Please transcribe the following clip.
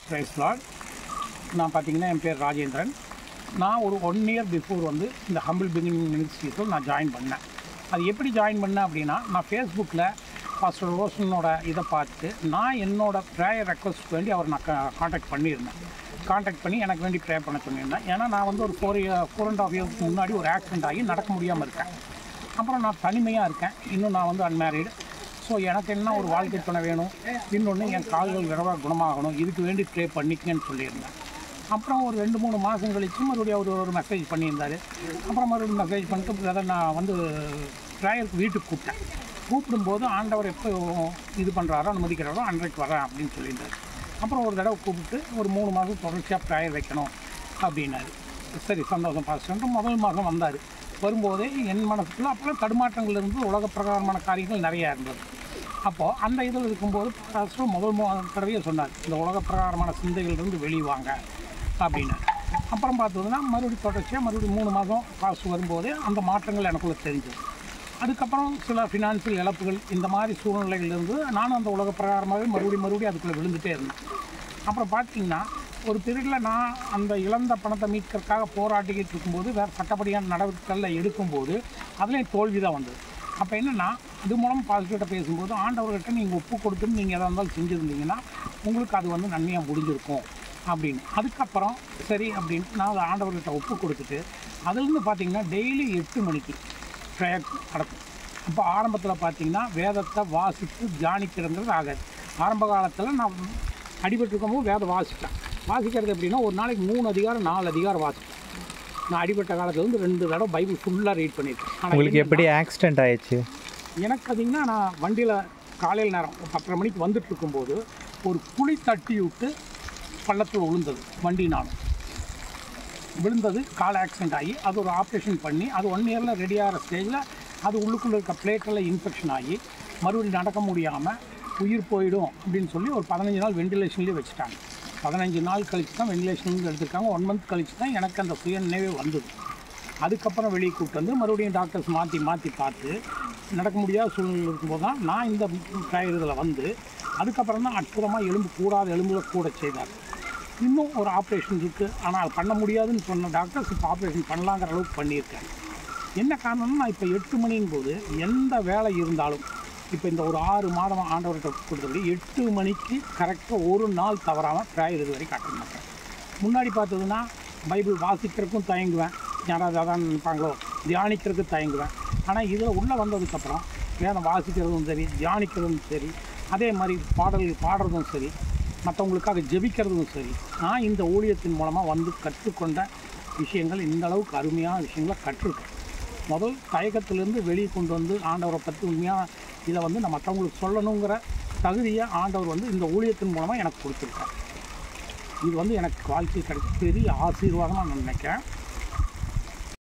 Price Lord. நான் பார்த்தீங்கன்னா என் பேர் ராஜேந்திரன். நான் ஒரு 1 இயர் பிஃபோர் வந்து இந்த ஹம்பிள் பிகினிங் மினிஸ்ட்ரீஸில் நான் ஜாயின் பண்ணேன். அது எப்படி ஜாயின் பண்ணேன் அப்படின்னா, நான் ஃபேஸ்புக்கில் பாஸ்டர் ரோஷனோட இதை பார்த்து நான் என்னோடய ப்ரேயர் ரெக்வஸ்ட் வேண்டி அவர் நான் காண்டாக்ட் பண்ணியிருந்தேன். காண்டாக்ட் பண்ணி எனக்கு வேண்டி ப்ரே பண்ண சொல்லியிருந்தேன். ஏன்னா நான் வந்து ஒரு 4.5 இயர்ஸ்க்கு முன்னாடி ஒரு ஆக்சிடென்ட் ஆகி நடக்க முடியாமல் இருக்கேன். அப்புறம் நான் தனிமையாக இருக்கேன். இன்னும் நான் வந்து அன்மேரிடு. ஸோ எனக்கு என்ன ஒரு வாழ்க்கை துணை வேணும், இன்னொன்று என் கால்கள் விரைவாக குணமாகணும், இதுக்கு வேண்டி ப்ரே பண்ணிக்கன்னு சொல்லியிருந்தேன். அப்புறம் ஒரு 2-3 மாதம் கழித்து மறுபடியும் அவர் ஒரு மெசேஜ் பண்ணியிருந்தார். அப்புறம் மறுபடியும் மெசேஜ் பண்ணிட்டு பிரதர் நான் வந்து ப்ரேயருக்கு வீட்டுக்கு கூப்பிட்டேன். கூப்பிடும்போது ஆண்டவர் எப்போ இது பண்ணுறாரோ அனுமதிக்கிறாரோ அன்றைக்கு வரேன் அப்படின்னு சொல்லியிருந்தார். அப்புறம் ஒரு தடவை கூப்பிட்டு ஒரு 3 மாதம் தொடர்ச்சியாக ப்ரேயர் வைக்கணும் அப்படின்னாரு. சரி சந்தோஷம் பாஸ்டர்ன்ட்டு முதல் மாதம் வந்தார். வரும்போதே என் மனசுக்குள்ள அப்புறம் தடுமாற்றங்கள் இருந்து உலக பிரகாரமான காரியங்கள் நிறையா இருந்தது. அப்போது அந்த இதில் இருக்கும்போது பாஸ்டர் முதல் தடவையே சொன்னார், இந்த உலக பிரகாரமான சிந்தைகளிலிருந்து வெளிவாங்க அப்படின்னு. அப்புறம் பார்த்ததுன்னா மறுபடியும் தொடர்ச்சியாக மறுபடியும் 3 மாதம் பாஸ்டர் வரும்போதே அந்த மாற்றங்கள் எனக்குள்ளே தெரிஞ்சது. அதுக்கப்புறம் சில ஃபினான்ஷியல் இழப்புகள் இந்த மாதிரி சூழ்நிலைகளிலிருந்து நானும் அந்த உலக பிரகாரமாகவே மறுபடியும் அதுக்குள்ளே விழுந்துகிட்டே இருந்தேன். அப்புறம் பார்த்திங்கன்னா ஒரு பீரியடில் நான் அந்த இழந்த பணத்தை மீட்கிறதுக்காக போராட்டிக்கிட்டு இருக்கும்போது வேறு சட்டப்படியான நடவடிக்கைகளில் எடுக்கும்போது அதுலேயும் தோல்வி தான் வந்தது. அப்போ என்னென்னா அது மூலம் பாசிட்டிவ்கிட்ட பேசும்போது ஆண்டவர்கிட்ட நீங்கள் ஒப்பு கொடுத்துன்னு நீங்கள் எதாக இருந்தாலும் செஞ்சுருந்தீங்கன்னா உங்களுக்கு அது வந்து நன்மையாக முடிஞ்சிருக்கும் அப்படின்னு. அதுக்கப்புறம் சரி அப்படின்ட்டு நான் அதை ஆண்டவர்கிட்ட ஒப்பு கொடுத்துட்டு அதுலேருந்து பார்த்திங்கன்னா டெய்லி 8 மணிக்கு ப்ரேயர் நடக்கும். அப்போ ஆரம்பத்தில் பார்த்திங்கன்னா வேதத்தை வாசித்து தியானிக்கிறதுங்கிறது ஆகாது. ஆரம்ப காலத்தில் நான் அடிபட்டுருக்கும்போது வேதம் வாசிக்கிறது எப்படின்னா ஒரு நாளைக்கு 3 அதிகாரம் 4 அதிகாரம் வாசிப்பேன். நான் அடிபட்ட காலத்தில் வந்து 2 தடவை பைபிள் ஃபுல்லாக ரீட் பண்ணியிருக்கேன். உங்களுக்கு எப்படி ஆக்சிடென்ட் ஆயிடுச்சு? எனக்கு பார்த்திங்கன்னா நான் வண்டியில் காலையில் நேரம் 10:30 மணிக்கு வந்துட்டு இருக்கும்போது ஒரு குழி தட்டி விட்டு பள்ளத்தில் விழுந்தது. வண்டி நானும் விழுந்தது, கால் ஆக்சிடென்ட் ஆகி அது ஒரு ஆப்ரேஷன் பண்ணி அது 1 இயரில் ரெடி ஆகிற ஸ்டேஜில் அது உள்ளுக்குள்ளே இருக்க பிளேட்டெல்லாம் இன்ஃபெக்ஷன் ஆகி மறுபடியும் நடக்க முடியாமல் உயிர் போயிடும் அப்படின்னு சொல்லி ஒரு 15 நாள் வெண்டிலேஷன்லேயே வச்சுட்டாங்க. 15 நாள் கழித்து தான் வெண்டிலேஷன் எடுத்துருக்காங்க. 1 மந்த் கழித்து தான் எனக்கு அந்த சுய நினைவே வந்தது. அதுக்கப்புறம் வெளியே கூப்பிட்டு வந்து மறுபடியும் டாக்டர்ஸ் மாற்றி பார்த்து நடக்க முடியாத சூழ்நிலை இருக்கும்போது தான் நான் இந்த இதில் வந்து அதுக்கப்புறம் தான் அற்புதமாக எலும்புல கூட செய்தார். இன்னும் ஒரு ஆப்ரேஷன் இருக்குது, ஆனால் அது பண்ண முடியாதுன்னு சொன்ன டாக்டர்ஸ் இப்போ ஆப்ரேஷன் பண்ணலாங்கிற அளவுக்கு பண்ணியிருக்காங்க. என்ன காரணம்னா நான் இப்போ 8 மணிங்கும் போது எந்த வேலை இருந்தாலும் இப்போ இந்த ஒரு 6 மாதம் ஆண்டவர்கிட்ட கொடுத்தபடி 8 மணிக்கு கரெக்டாக ஒரு நாள் தவறாமல் ப்ரேயர் இது வரைக்கும் அட்டெண்ட் பண்ணுறேன். முன்னாடி பார்த்ததுன்னா பைபிள் வாசிக்கிறதுக்கும் தயங்குவேன், யாராவது அதான் நினைப்பாங்களோ, தியானிக்கிறதுக்கு தயங்குவேன். ஆனால் இதில் உள்ளே வந்ததுக்கப்புறம் வேதம் வாசிக்கிறதும் சரி, தியானிக்கிறதும் சரி, அதே மாதிரி பாடல்கள் பாடுறதும் சரி, மற்றவங்களுக்காக ஜெபிக்கிறதும் சரி, நான் இந்த ஊழியத்தின் மூலமாக வந்து கற்றுக்கொண்ட விஷயங்கள் இந்த அளவுக்கு அருமையான விஷயங்களை கற்றுருக்கேன். முதல் தயக்கத்திலேருந்து வெளியே கொண்டு வந்து ஆண்டவரை பற்றி உண்மையாக இதை வந்து நான் மற்றவங்களுக்கு சொல்லணுங்கிற தகுதியை ஆண்டவர் வந்து இந்த ஊழியத்தின் மூலமாக எனக்கு கொடுத்துருக்கார். இது வந்து எனக்கு வாழ்க்கை கிடைச்ச பெரிய ஆசீர்வாதமாக நான் நினைக்கிறேன்.